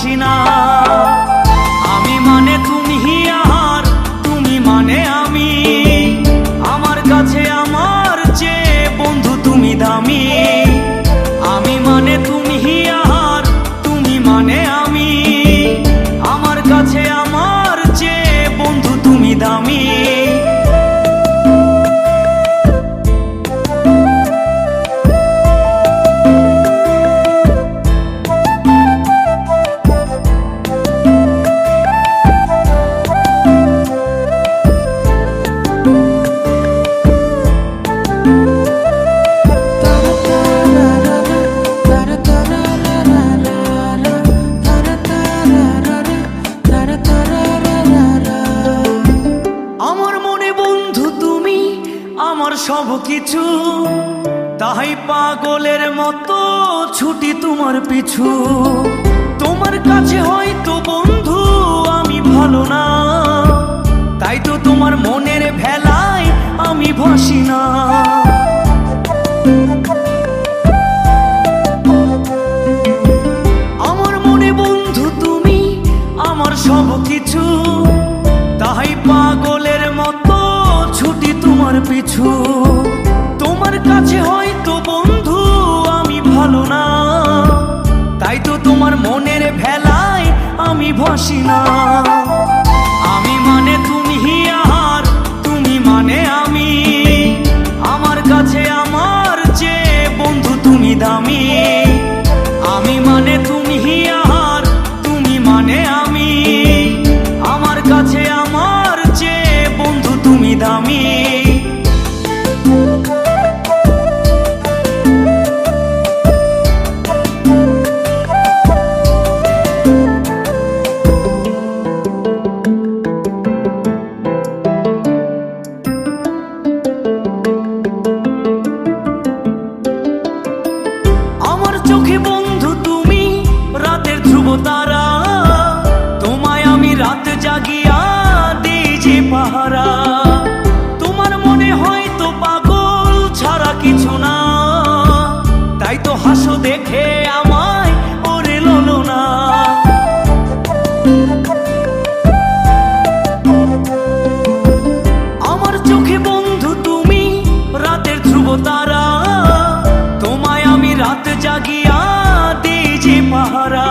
আসি না। আমি মানে তুমি আর তুমি মানে আমি, আমার কাছে আমার চেয়ে বন্ধু তুমি দামি। আমি মানে তুমি আর তুমি মানে আমি, আমার কাছে আমার চেয়ে বন্ধু তুমি দামি। আমার সব কিছু, তাই পাগলের মতো ছুটি তোমার পিছু। তোমার কাছে হয়তো বন্ধু আমি ভালো না, তাই তো তোমার মনের ভেলায় আমি ভাসি না। আমার মনে বন্ধু তুমি আমার সব কিছু, তাই পাগলের মতো ছুটি তোমার পিছু। তোমার কাছে হয়তো বন্ধু আমি ভালো না, তাই তো তোমার মনের ভেলায় আমি ভাসি না। আমি মানে তুমি আর তুমি মানে আমি, আমার কাছে আমার চেয়ে বন্ধু তুমি দামি। আমি মানে তুমি আর তুমি মানে আমি, আমার কাছে আমার চেয়ে বন্ধু তুমি দামি। আমার চোখে বন্ধু তুমি রাতের ধ্রুব তারা, তোমায় আমি রাত জাগিয়া দিই যে পাহারা। তোমার মনে হয়তো পাগল ছাড়া কিছু না, তাই তো হাসো দেখে আমায় ওরে ললো না। আমার চোখে বন্ধু তুমি রাতের ধ্রুব তারা, তোমায় আমি রাত জাগিয়া দিই যে পাহারা।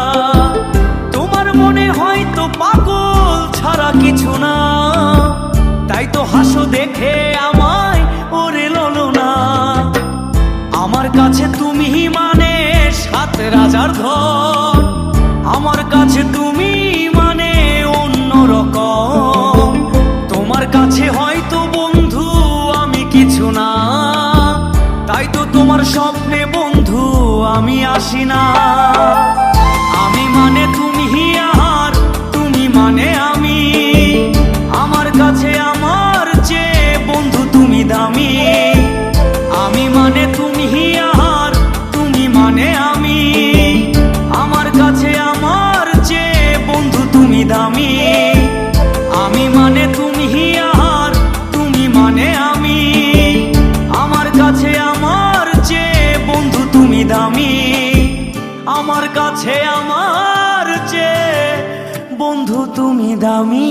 তোমার মনে হয়তো পাগল ছাড়া কিছু না, তাই তো হাসো দেখে আমায় ওরে ললো না। আমার কাছে তুমি মানে সাত রাজার ধন, আমার কাছে তুমি মানে অন্য রকম। তোমার কাছে হয়তো বন্ধু আমি কিছু না, তাই তো তোমার স্বপ্নে বন্ধু আমি আসি না। আমি মানে তুমি আর তুমি মানে আমি, আমার কাছে আমার চেয়ে বন্ধু তুমি দামি। আমি মানে তুমি আর তুমি মানে আমি, আমার কাছে আমার চেয়ে বন্ধু তুমি দামি। আমি মানে তুমি আর তুমি মানে আমি, আমার কাছে আমার চেয়ে বন্ধু তুমি দামি। আমার কাছে আমার চেয়ে বন্ধু তুমি দামি।